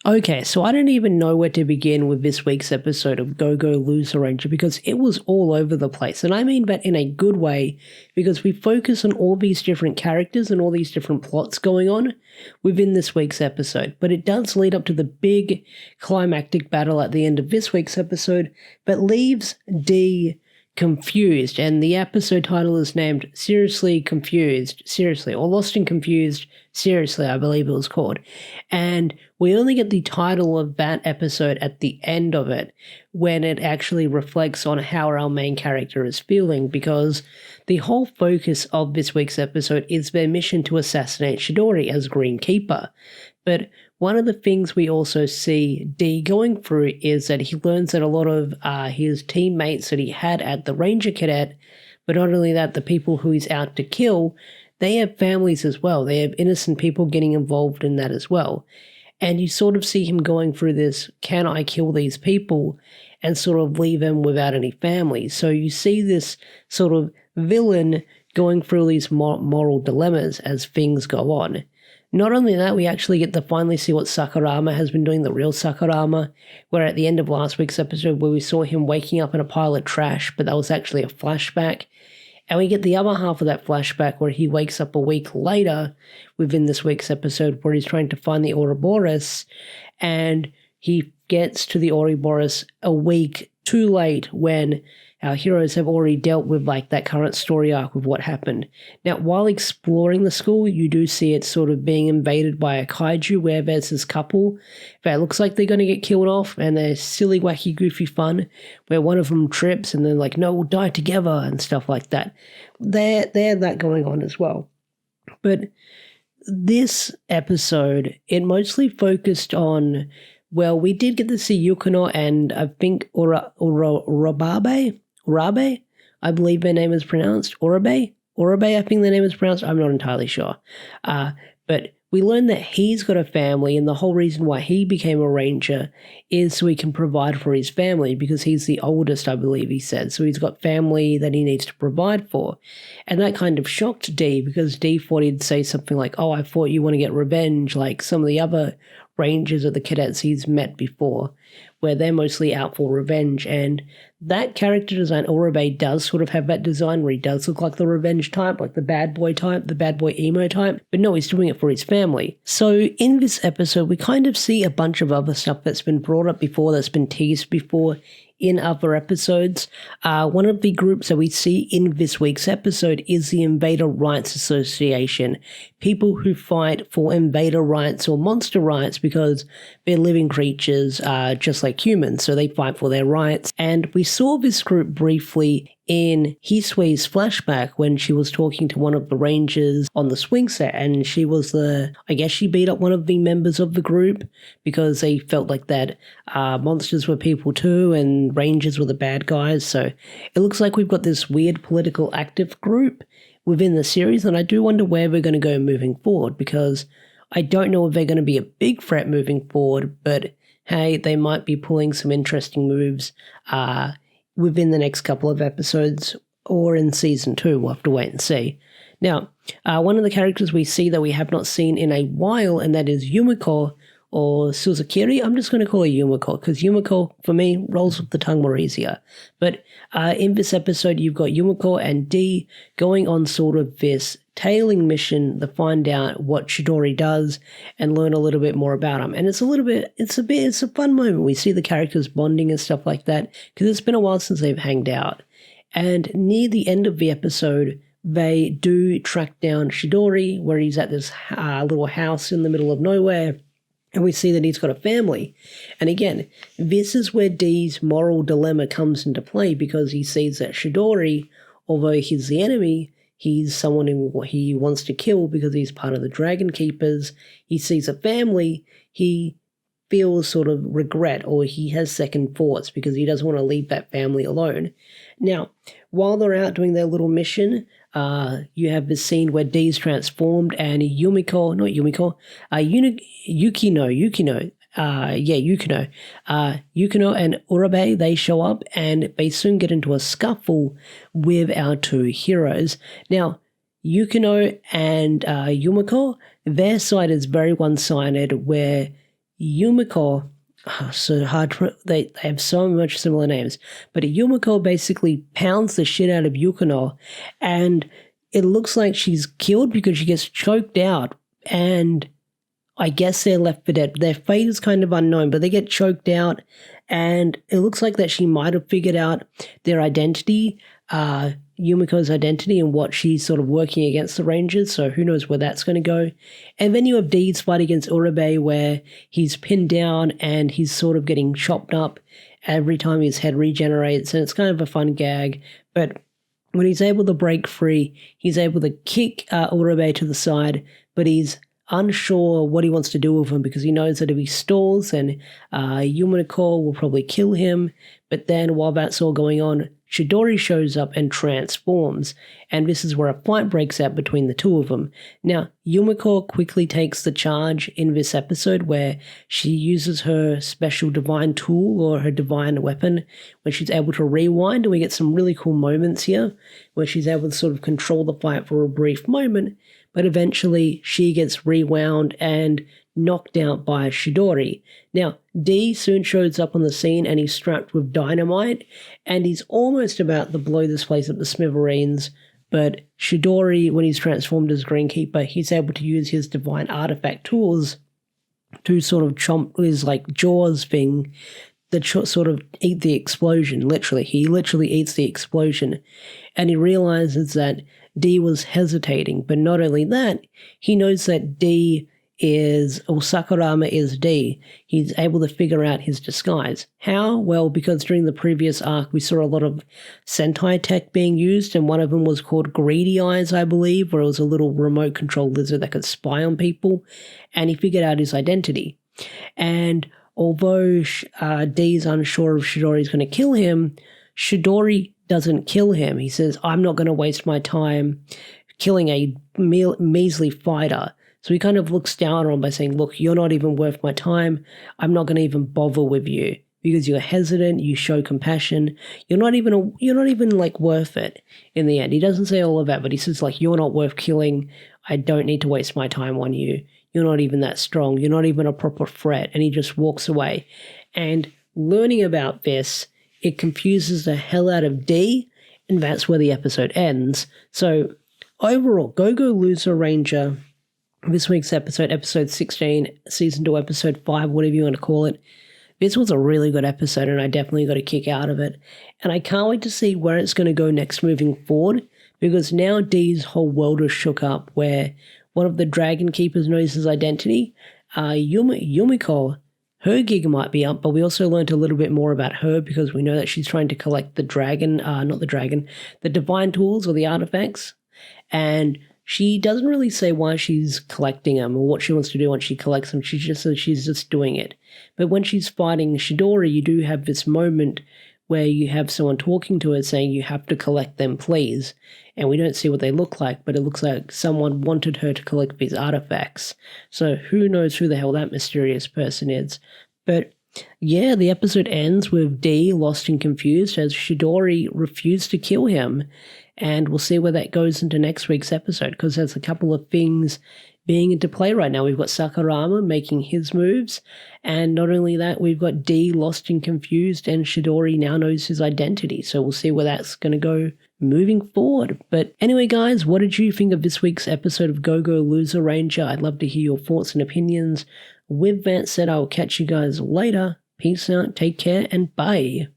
Okay, so I don't even know where to begin with this week's episode of Go Go Loser Ranger because it was all over the place. And I mean that in a good way because we focus on all these different characters and all these different plots going on within this week's episode. But it does lead up to the big climactic battle at the end of this week's episode that leaves Dee confused. And the episode title is named Seriously Confused, Seriously, or Lost and Confused, Seriously, I believe it was called. And we only get the title of that episode at the end of it when it actually reflects on how our main character is feeling, because the whole focus of this week's episode is their mission to assassinate Chidori as Green Keeper. But one of the things we also see Dee going through is that he learns that a lot of his teammates that he had at the Ranger Cadet, but not only that, the people who he's out to kill, they have families as well. They have innocent people getting involved in that as well. And you sort of see him going through this, can I kill these people, and sort of leave them without any families. So you see this sort of villain going through these moral dilemmas as things go on. Not only that, we actually get to finally see what Sakurama has been doing, the real Sakurama, where at the end of last week's episode where we saw him waking up in a pile of trash, but that was actually a flashback. And we get the other half of that flashback where he wakes up a week later within this week's episode where he's trying to find the Ouroboros, and he gets to the Ouroboros a week too late when our heroes have already dealt with like that current story arc with what happened. Now, while exploring the school, you do see it sort of being invaded by a kaiju where there's this couple that looks like they're going to get killed off, and they're silly, wacky, goofy fun where one of them trips and they're like, no, we'll die together and stuff like that. They have that going on as well. But this episode, it mostly focused on, well, we did get to see Yukino and I think Urabe, I believe their name is pronounced. Urabe, I think their name is pronounced. I'm not entirely sure. But we learned that he's got a family, and the whole reason why he became a ranger is so he can provide for his family, because he's the oldest, I believe he said. So he's got family that he needs to provide for. And that kind of shocked Dee, because Dee thought he'd say something like, oh, I thought you want to get revenge, like some of the other rangers or the cadets he's met before, where they're mostly out for revenge. And that character design, Urabe, does sort of have that design where he does look like the revenge type, like the bad boy type, the bad boy emo type, but no, he's doing it for his family. So in this episode, we kind of see a bunch of other stuff that's been brought up before, that's been teased before in other episodes. One of the groups that we see in this week's episode is the Invader Rights Association, people who fight for invader rights or monster rights because they're living creatures just like humans, so they fight for their rights. And we saw this group briefly in Hisui's flashback when she was talking to one of the rangers on the swing set, and she was I guess she beat up one of the members of the group because they felt like that monsters were people too and rangers were the bad guys. So it looks like we've got this weird political active group within the series, and I do wonder where we're going to go moving forward, because I don't know if they're going to be a big threat moving forward, but hey, they might be pulling some interesting moves within the next couple of episodes or in season 2. We'll have to wait and see. Now, one of the characters we see that we have not seen in a while, and that is Yumiko, or Suzukiri. I'm just going to call her Yumiko, because Yumiko, for me, rolls with the tongue more easier. But in this episode, you've got Yumiko and Dee going on sort of this tailing mission to find out what Chidori does and learn a little bit more about him. And it's a fun moment. We see the characters bonding and stuff like that, because it's been a while since they've hanged out. And near the end of the episode, they do track down Chidori, where he's at this little house in the middle of nowhere. And we see that he's got a family. And again, this is where Dee's moral dilemma comes into play, because he sees that Chidori, although he's the enemy, he's someone who he wants to kill because he's part of the Dragon Keepers. He sees a family, he feels sort of regret, or he has second thoughts because he doesn't want to leave that family alone. Now, while they're out doing their little mission, you have this scene where Dee's transformed and Yukino and Urabe, they show up and they soon get into a scuffle with our two heroes. Now, Yukino and Yumiko, their side is very one-sided, where Yumiko, so hard to, they have so much similar names, but Yumiko basically pounds the shit out of Yukino, and it looks like she's killed because she gets choked out, and I guess they're left for dead. Their fate is kind of unknown, but they get choked out, and it looks like that she might have figured out their identity, Yumiko's identity, and what she's sort of working against the Rangers, so who knows where that's going to go. And then you have Dee's fight against Urabe, where he's pinned down and he's sort of getting chopped up every time his head regenerates, and it's kind of a fun gag, but when he's able to break free, he's able to kick Urabe to the side, but he's unsure what he wants to do with him because he knows that if he stalls, then Yumiko will probably kill him. But then while that's all going on, Chidori shows up and transforms, and this is where a fight breaks out between the two of them. Now, Yumiko quickly takes the charge in this episode where she uses her special divine tool or her divine weapon where she's able to rewind, and we get some really cool moments here where she's able to sort of control the fight for a brief moment, but eventually she gets rewound and knocked out by Chidori. Now, Dee soon shows up on the scene and he's strapped with dynamite, and he's almost about to blow this place up to smithereens, but Chidori, when he's transformed as Greenkeeper, he's able to use his divine artifact tools to sort of chomp his, like, jaws thing that sort of eat the explosion, literally. He literally eats the explosion, and he realizes that Dee was hesitating, but not only that, he knows that Sakurama is Dee. He's able to figure out his disguise. How? Well, because during the previous arc, we saw a lot of Sentai tech being used, and one of them was called Greedy Eyes, I believe, where it was a little remote control lizard that could spy on people, and he figured out his identity. And although Dee's unsure if Chidori's going to kill him, Chidori doesn't kill him. He says, I'm not going to waste my time killing a measly fighter. So he kind of looks down on him by saying, look, you're not even worth my time. I'm not going to even bother with you because you're hesitant. You show compassion. You're not even like worth it in the end. He doesn't say all of that, but he says like, you're not worth killing. I don't need to waste my time on you. You're not even that strong. You're not even a proper threat. And he just walks away. And learning about this, it confuses the hell out of Dee, and that's where the episode ends. So overall, Go-Go Loser Ranger, this week's episode 16, Season 2, Episode 5, whatever you want to call it. This was a really good episode, and I definitely got a kick out of it. And I can't wait to see where it's going to go next moving forward, because now Dee's whole world is shook up, where one of the Dragon Keepers knows his identity. Yumiko, her gig might be up, but we also learned a little bit more about her because we know that she's trying to collect the the divine tools or the artifacts. And she doesn't really say why she's collecting them or what she wants to do once she collects them. She just says she's just doing it. But when she's fighting Chidori, you do have this moment where you have someone talking to her saying, you have to collect them, please. And we don't see what they look like, but it looks like someone wanted her to collect these artifacts. So who knows who the hell that mysterious person is. But yeah, the episode ends with Dee lost and confused as Chidori refused to kill him. And we'll see where that goes into next week's episode, because there's a couple of things being into play right now. We've got Sakurama making his moves, and not only that, we've got Dee lost and confused, and Chidori now knows his identity. So we'll see where that's going to go moving forward. But anyway, guys, what did you think of this week's episode of Go-Go Loser Ranger? I'd love to hear your thoughts and opinions. With that said, I will catch you guys later. Peace out, take care, and bye.